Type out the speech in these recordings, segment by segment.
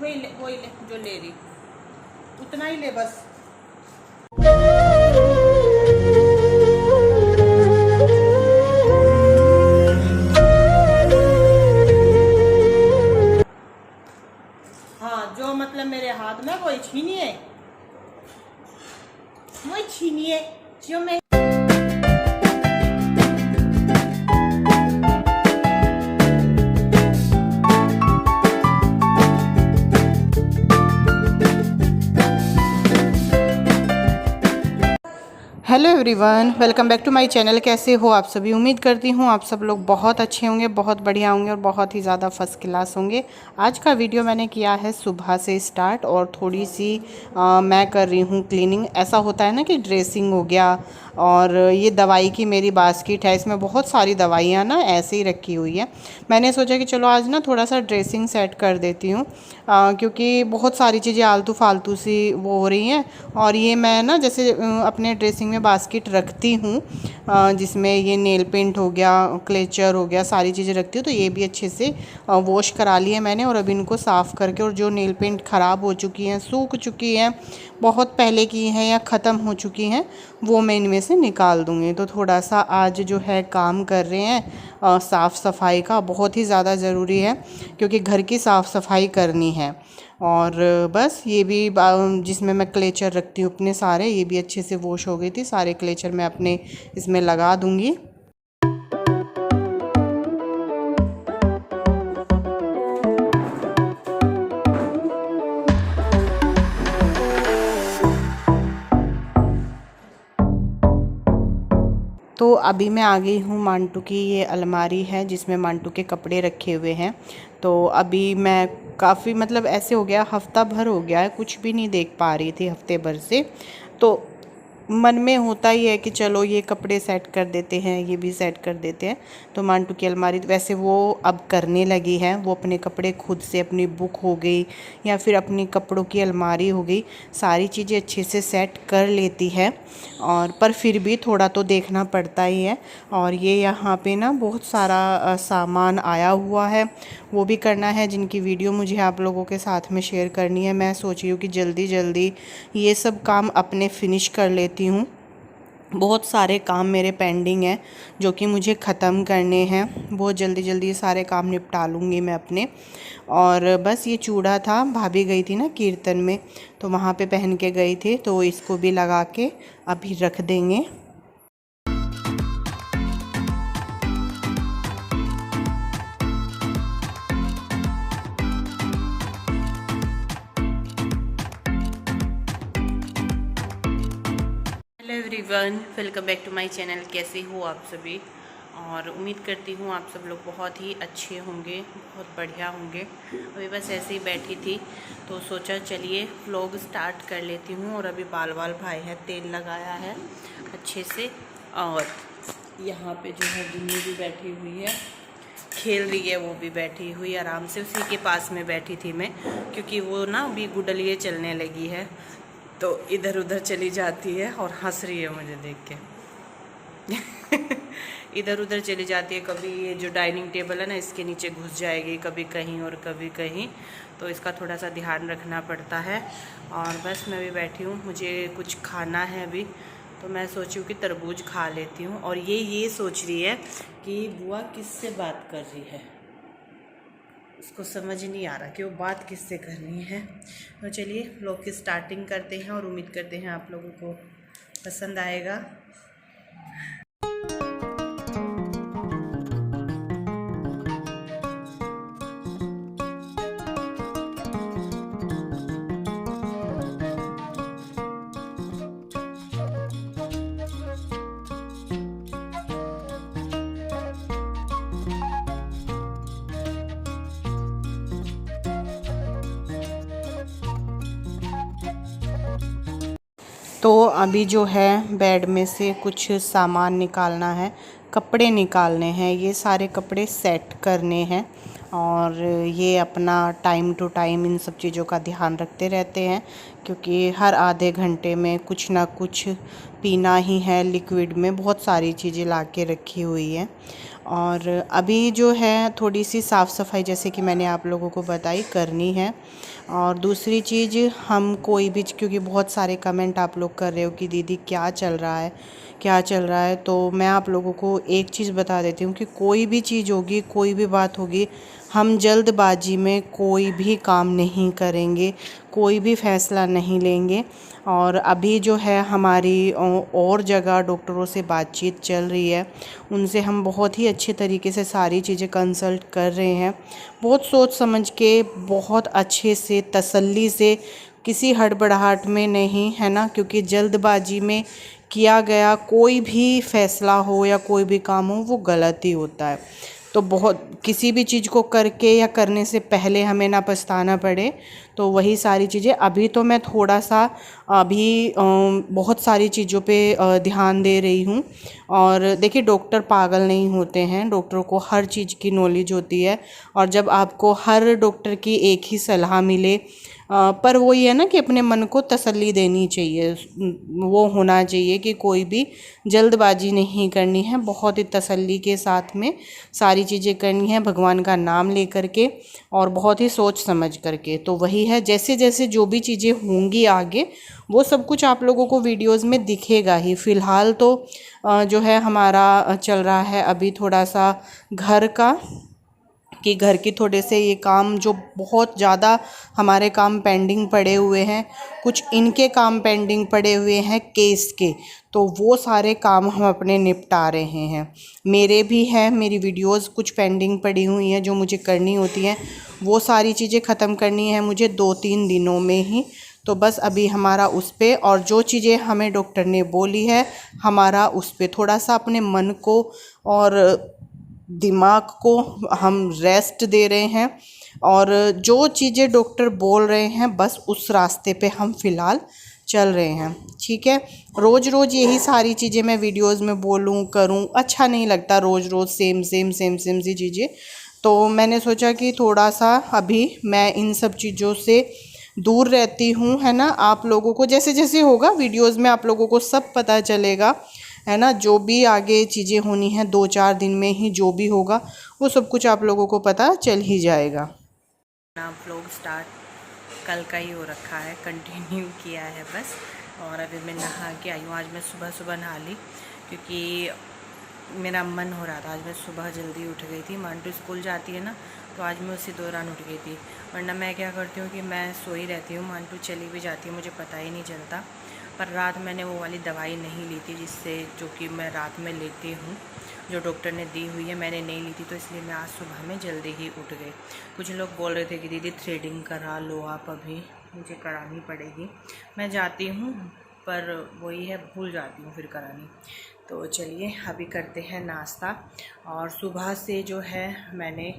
वही ले जो ले रही, उतना ही ले बस। हाँ, जो मतलब मेरे हाथ में वही छीनिए, वही छीनिए जो मैं। Hello everyone, welcome back to my channel. कैसे हो आप सभी? उम्मीद करती हूँ आप सब लोग बहुत अच्छे होंगे, बहुत बढ़िया होंगे और बहुत ही ज़्यादा फर्स्ट क्लास होंगे। आज का वीडियो मैंने किया है सुबह से स्टार्ट और थोड़ी सी मैं कर रही हूँ क्लीनिंग। ऐसा होता है ना कि ड्रेसिंग हो गया, और ये दवाई की मेरी बास्केट है, इसमें बहुत सारी दवाइयाँ ना ऐसे ही रखी हुई है। मैंने सोचा कि चलो आज ना थोड़ा सा ड्रेसिंग सेट कर देती हूँ, क्योंकि बहुत सारी चीज़ें आलतू फालतू सी वो हो रही हैं। और ये मैं ना जैसे अपने ड्रेसिंग में बास्केट रखती हूँ, जिसमें ये नेल पेंट हो गया, क्लेचर हो गया, सारी चीज़ें रखती हूँ। तो ये भी अच्छे से वॉश करा लिए मैंने, और अब इनको साफ़ करके, और जो नेल पेंट ख़राब हो चुकी हैं, सूख चुकी हैं, बहुत पहले की हैं या ख़त्म हो चुकी हैं, वो मैं इनमें से निकाल दूँगी। तो थोड़ा सा आज जो है काम कर रहे हैं साफ़ सफाई का, बहुत ही ज़्यादा ज़रूरी है क्योंकि घर की साफ़ सफाई करनी है। और बस ये भी जिसमें मैं क्लेचर रखती हूँ अपने सारे, ये भी अच्छे से वॉश हो गई थी। सारे क्लेचर मैं अपने इसमें लगा दूँगी। तो अभी मैं आ गई हूँ मांटू की ये अलमारी है जिसमें मांटू के कपड़े रखे हुए हैं। तो अभी मैं काफ़ी मतलब ऐसे हो गया, हफ्ता भर हो गया है कुछ भी नहीं देख पा रही थी हफ्ते भर से। तो मन में होता ही है कि चलो ये कपड़े सेट कर देते हैं, ये भी सेट कर देते हैं। तो मांटू की अलमारी वैसे वो अब करने लगी है, वो अपने कपड़े खुद से, अपनी बुक हो गई या फिर अपनी कपड़ों की अलमारी हो गई, सारी चीज़ें अच्छे से सेट कर लेती है। और पर फिर भी थोड़ा तो देखना पड़ता ही है। और ये यहाँ पे ना बहुत सारा सामान आया हुआ है, वो भी करना है, जिनकी वीडियो मुझे आप लोगों के साथ में शेयर करनी है। मैं सोच रही हूँ कि जल्दी जल्दी ये सब काम अपने फिनिश कर लेती हूँ। बहुत सारे काम मेरे पेंडिंग हैं जो कि मुझे ख़त्म करने हैं, बहुत जल्दी जल्दी ये सारे काम निपटा लूँगी मैं अपने। और बस ये चूड़ा था, भाभी गई थी ना कीर्तन में, तो वहाँ पे पहन के गई थी, तो इसको भी लगा के अभी रख देंगे। Hello everyone, welcome back to my channel. कैसे हो आप सभी? और उम्मीद करती हूँ आप सब लोग बहुत ही अच्छे होंगे, बहुत बढ़िया होंगे। अभी बस ऐसे ही बैठी थी तो सोचा चलिए व्लॉग स्टार्ट कर लेती हूँ। और अभी बाल भाई है, तेल लगाया है अच्छे से। और यहाँ पे जो है दुन्नी भी बैठी हुई है, खेल रही है, वो भी बैठी हुई आराम से। उसी के पास में बैठी थी मैं, क्योंकि वो ना अभी गुडलिए चलने लगी है, तो इधर उधर चली जाती है और हंस रही है मुझे देख के। इधर उधर चली जाती है, कभी ये जो डाइनिंग टेबल है ना इसके नीचे घुस जाएगी, कभी कहीं और कभी कहीं, तो इसका थोड़ा सा ध्यान रखना पड़ता है। और बस मैं भी बैठी हूँ, मुझे कुछ खाना है अभी, तो मैं सोची हूँ कि तरबूज खा लेती हूँ। और ये सोच रही है कि बुआ किससे बात कर रही है, उसको समझ नहीं आ रहा कि वो बात किससे करनी है। तो चलिए व्लॉग की स्टार्टिंग करते हैं, और उम्मीद करते हैं आप लोगों को पसंद आएगा। तो अभी जो है बेड में से कुछ सामान निकालना है, कपड़े निकालने हैं, ये सारे कपड़े सेट करने हैं। और ये अपना टाइम टू टाइम इन सब चीज़ों का ध्यान रखते रहते हैं, क्योंकि हर आधे घंटे में कुछ ना कुछ पीना ही है लिक्विड में, बहुत सारी चीज़ें ला के रखी हुई हैं। और अभी जो है थोड़ी सी साफ़ सफाई जैसे कि मैंने आप लोगों को बताई करनी है। और दूसरी चीज़, हम कोई भी, क्योंकि बहुत सारे कमेंट आप लोग कर रहे हो कि दीदी क्या चल रहा है क्या चल रहा है, तो मैं आप लोगों को एक चीज़ बता देती हूँ कि कोई भी चीज़ होगी, कोई भी बात होगी, हम जल्दबाजी में कोई भी काम नहीं करेंगे, कोई भी फ़ैसला नहीं लेंगे। और अभी जो है हमारी और जगह डॉक्टरों से बातचीत चल रही है, उनसे हम बहुत ही अच्छे तरीके से सारी चीज़ें कंसल्ट कर रहे हैं, बहुत सोच समझ के, बहुत अच्छे से, तसल्ली से, किसी हड़बड़ाहट में नहीं, है ना, क्योंकि जल्दबाजी में किया गया कोई भी फ़ैसला हो या कोई भी काम हो वो गलत ही होता है। तो बहुत, किसी भी चीज़ को करके या करने से पहले हमें ना पछताना पड़े, तो वही सारी चीज़ें। अभी तो मैं थोड़ा सा अभी बहुत सारी चीज़ों पे ध्यान दे रही हूँ। और देखिए, डॉक्टर पागल नहीं होते हैं, डॉक्टरों को हर चीज़ की नॉलेज होती है। और जब आपको हर डॉक्टर की एक ही सलाह मिले, पर वो ये है ना कि अपने मन को तसल्ली देनी चाहिए, वो होना चाहिए कि कोई भी जल्दबाजी नहीं करनी है, बहुत ही तसल्ली के साथ में सारी चीज़ें करनी है, भगवान का नाम ले करके और बहुत ही सोच समझ करके। तो वही है, जैसे जैसे जो भी चीज़ें होंगी आगे, वो सब कुछ आप लोगों को वीडियोज़ में दिखेगा ही। फ़िलहाल तो जो है हमारा चल रहा है अभी थोड़ा सा घर का, कि घर की थोड़े से ये काम जो बहुत ज़्यादा हमारे काम पेंडिंग पड़े हुए हैं, कुछ इनके काम पेंडिंग पड़े हुए हैं केस के, तो वो सारे काम हम अपने निपटा रहे हैं। मेरे भी हैं, मेरी वीडियोस कुछ पेंडिंग पड़ी हुई हैं जो मुझे करनी होती हैं, वो सारी चीज़ें ख़त्म करनी है मुझे 2-3 दिनों में ही। तो बस अभी हमारा उस पे, और जो चीज़ें हमें डॉक्टर ने बोली है, हमारा उस पे थोड़ा सा अपने मन को और दिमाग को हम रेस्ट दे रहे हैं। और जो चीज़ें डॉक्टर बोल रहे हैं बस उस रास्ते पे हम फ़िलहाल चल रहे हैं, ठीक है। रोज़ रोज़ यही सारी चीज़ें मैं वीडियोस में बोलूँ करूँ, अच्छा नहीं लगता, रोज़ रोज़ सेम सेम सी चीज़ें। तो मैंने सोचा कि थोड़ा सा अभी मैं इन सब चीज़ों से दूर रहती हूँ, है ना। आप लोगों को जैसे जैसे होगा वीडियोस में आप लोगों को सब पता चलेगा, है ना। जो भी आगे चीज़ें होनी हैं 2-4 दिन में ही जो भी होगा वो सब कुछ आप लोगों को पता चल ही जाएगा। व्लॉग स्टार्ट कल का ही हो रखा है, कंटिन्यू किया है बस। और अभी मैं नहा के आई हूँ। आज मैं सुबह सुबह नहा ली क्योंकि मेरा मन हो रहा था। आज मैं सुबह जल्दी उठ गई थी, मांटू स्कूल जाती है ना, तो आज मैं उसी दौरान उठ गई थी। वरना मैं क्या करती हूँ कि मैं सोई रहती हूँ, मांटू चली भी जाती है, मुझे पता ही नहीं चलता। पर रात मैंने वो वाली दवाई नहीं ली थी जिससे, जो कि मैं रात में लेती हूँ, जो डॉक्टर ने दी हुई है, मैंने नहीं ली थी, तो इसलिए मैं आज सुबह में जल्दी ही उठ गई। कुछ लोग बोल रहे थे कि दीदी थ्रेडिंग करा लो आप, अभी मुझे करानी पड़ेगी। मैं जाती हूँ पर वही है, भूल जाती हूँ फिर करानी। तो चलिए अभी करते हैं नाश्ता। और सुबह से जो है मैंने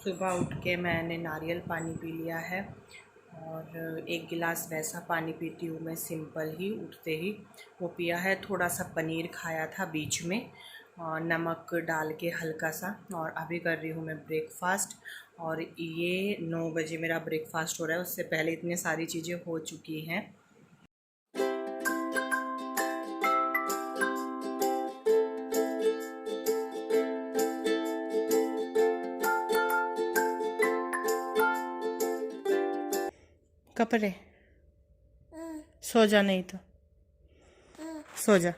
सुबह उठ के मैंने नारियल पानी पी लिया है, और 1 गिलास वैसा पानी पीती हूँ मैं सिंपल ही, उठते ही वो पिया है। थोड़ा सा पनीर खाया था बीच में, और नमक डाल के हल्का सा। और अभी कर रही हूँ मैं ब्रेकफ़ास्ट, और ये 9 बजे मेरा ब्रेकफ़ास्ट हो रहा है, उससे पहले इतनी सारी चीज़ें हो चुकी हैं। कपड़े सो जा, नहीं तो सो जा,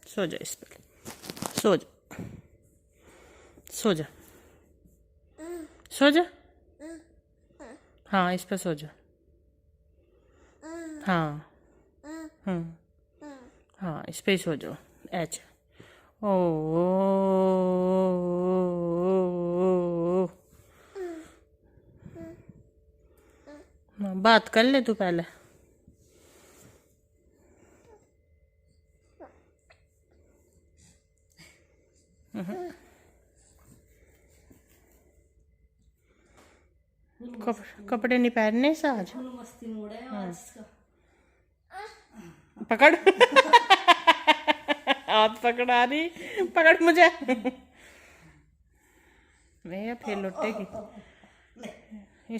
सो जा, इस पर सो जा, सो जा, सो जा, हाँ इस पर सो जा, हाँ हाँ इस पर ही सो जाओ। अच्छा, ओ बात कर ले तू पहले। कपड़े नहीं पहनने से आज। पकड़ हाथ पकड़ा रही, पकड़ मुझे। मैं फिर लुटेगी।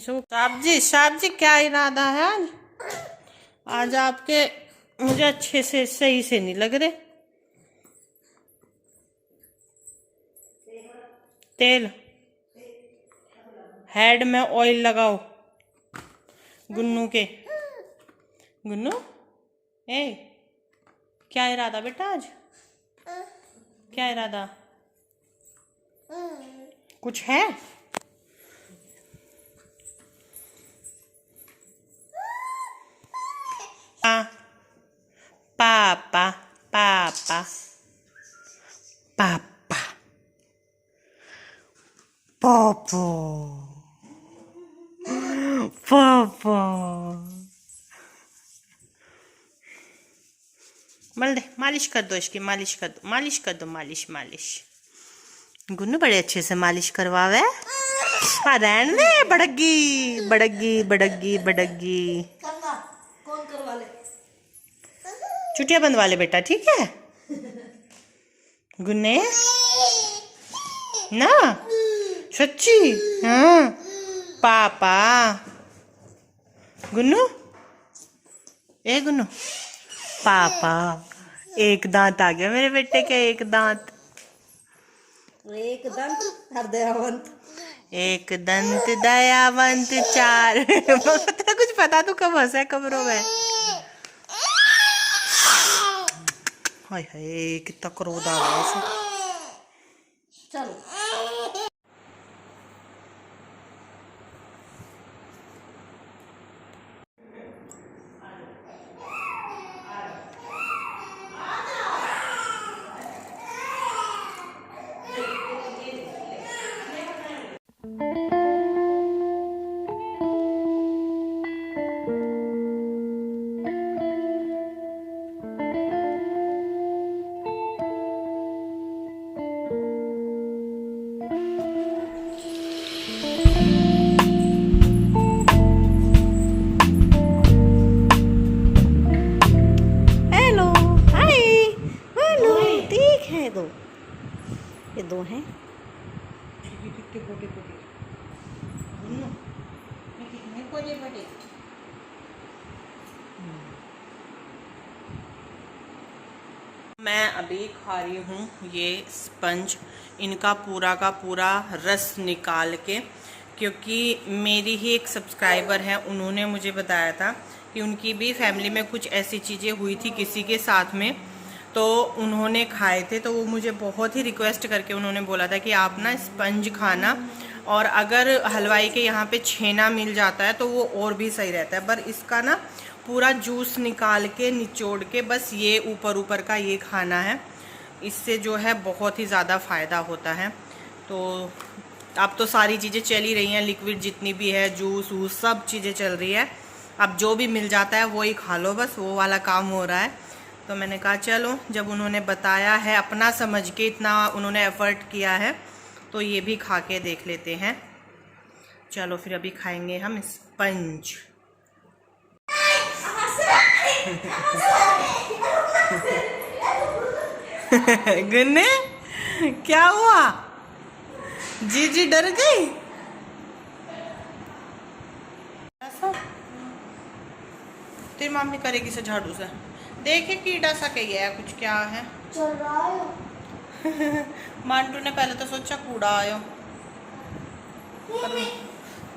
साहब जी क्या इरादा है आज? आज आपके मुझे अच्छे से सही से नहीं लग रहे। तेल हेड में ऑयल लगाओ गुन्नू के। गुन्नू ए क्या इरादा बेटा आज? क्या इरादा? कुछ है? पापा पापा पापा पापा पापा मल दे, मालिश कर दो इसकी, मालिश कर दो, मालिश कर दो, मालिश मालिश। गुन्नू बड़े अच्छे से मालिश करवावे। रहन दे, बड़गी बड़गी बड़गी बड़गी। कौन करवा ले? चुटिया बंधवा ले बेटा, ठीक है? गुन्ने ना सच्ची? हाँ पापा। गुन्नू ए गुन्नू पापा। एक दांत आ गया मेरे बेटे के, एक दांत। एक दंत हृदयवंत, एक दंत दयावंत चार। तेरा कुछ पता तो कब हंसा कब रोवे? हाय हाय कितना क्रोध आ रहा है। चलो ये दो हैं। मैं अभी खा रही हूँ ये स्पंज, इनका पूरा का पूरा रस निकाल के, क्योंकि मेरी ही एक सब्सक्राइबर है, उन्होंने मुझे बताया था कि उनकी भी फैमिली में कुछ ऐसी चीज़ें हुई थी किसी के साथ में, तो उन्होंने खाए थे। तो वो मुझे बहुत ही रिक्वेस्ट करके उन्होंने बोला था कि आप ना स्पंज खाना, और अगर हलवाई के यहाँ पे छेना मिल जाता है तो वो और भी सही रहता है। पर इसका ना पूरा जूस निकाल के निचोड़ के बस ये ऊपर ऊपर का ये खाना है, इससे जो है बहुत ही ज़्यादा फ़ायदा होता है। तो अब तो सारी चीज़ें चल ही रही हैं, लिक्विड जितनी भी है, जूस वूस सब चीज़ें चल रही है। अब जो भी मिल जाता है वो ही खा लो, बस वो वाला काम हो रहा है। तो मैंने कहा चलो, जब उन्होंने बताया है, अपना समझ के इतना उन्होंने एफर्ट किया है, तो ये भी खा के देख लेते हैं। चलो फिर अभी खाएंगे हम स्पंज। गुन्ने क्या हुआ? जीजी डर गई? तेरी मम्मी करेगी से झाड़ू से। देखे कीड़ा सा कही है कुछ, क्या है? चल रहा है। मांटू ने पहले तो सोचा कूड़ा आयो,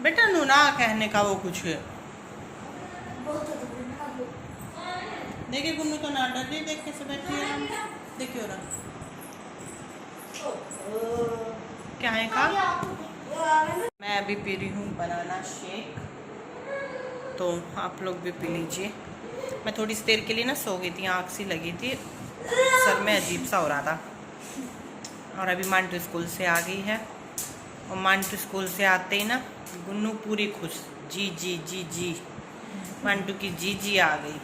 बेटा नू ना कहने का वो कुछ है। देखिए गुन्नू तो ना डर रही, देख कैसे बैठी है। देखिए हो रहा क्या है का। मैं अभी पी रही हूँ बनाना शेक, तो आप लोग भी पी लीजिए। मैं थोड़ी सी देर के लिए ना सो गई थी, आँख सी लगी थी, सर में अजीब सा हो रहा था। और अभी मांटू स्कूल से आ गई है, और मांटू स्कूल से आते ही ना गुन्नू पूरी खुश, जी जी जी जी, मांटू की जी जी आ गई।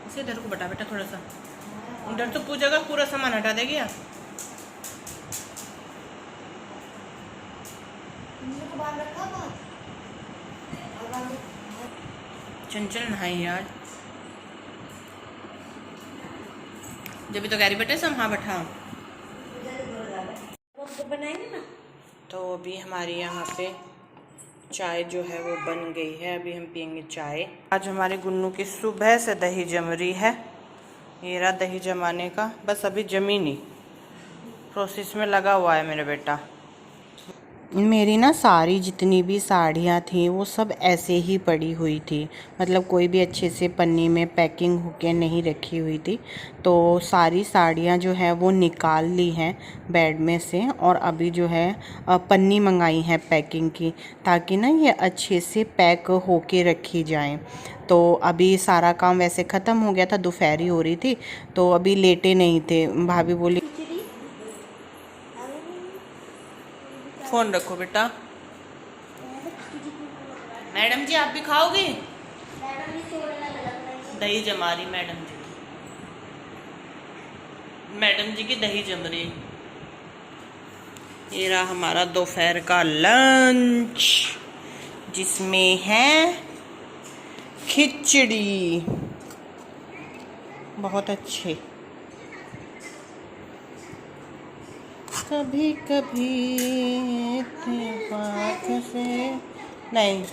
इसे इधर को बटा बेटा थोड़ा सा, इधर तो पूजा का पूरा सामान हटा देगी यार। चंचल नहाई आज, जब भी तो गैरी बेटे सब हाँ बैठा बनाएंगे ना। अभी हमारे यहाँ पे चाय जो है वो बन गई है। अभी हम पियेंगे चाय। आज हमारे गुन्नू की सुबह से दही जम रही है। ये रहा दही जमाने का, बस अभी जमी नहीं, प्रोसेस में लगा हुआ है मेरा बेटा। मेरी ना सारी जितनी भी साड़ियाँ थी वो सब ऐसे ही पड़ी हुई थी, मतलब कोई भी अच्छे से पन्नी में पैकिंग होके नहीं रखी हुई थी। तो सारी साड़ियाँ जो है वो निकाल ली हैं बेड में से, और अभी जो है पन्नी मंगाई है पैकिंग की, ताकि ना ये अच्छे से पैक होके रखी जाएं। तो अभी सारा काम वैसे ख़त्म हो गया था, दोपहरी हो रही थी, तो अभी लेटे नहीं थे। भाभी बोली फ़ोन रखो बेटा। मैडम जी आप भी खाओगी? दही जमा रही मैडम जी, मैडम जी की दही जम रही। ये रहा हमारा दोपहर का लंच, जिसमें है खिचड़ी, बहुत अच्छे। कभी कभी इत्तेफाक से नहीं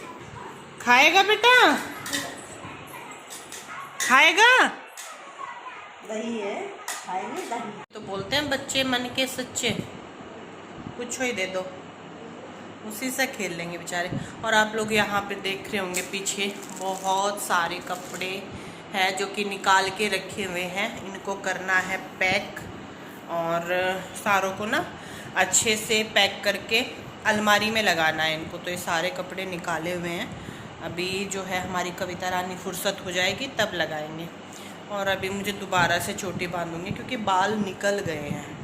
खाएगा बेटा, खाएगा। दही है, खाएंगे दही। तो बोलते हैं बच्चे मन के सच्चे, कुछ ही दे दो उसी से खेल लेंगे बेचारे। और आप लोग यहाँ पे देख रहे होंगे पीछे बहुत सारे कपड़े हैं जो कि निकाल के रखे हुए हैं। इनको करना है पैक, और सारों को ना अच्छे से पैक करके अलमारी में लगाना है इनको। तो ये सारे कपड़े निकाले हुए हैं। अभी जो है हमारी कविता रानी फुर्सत हो जाएगी तब लगाएंगे। और अभी मुझे दोबारा से चोटी बांधूंगी क्योंकि बाल निकल गए हैं।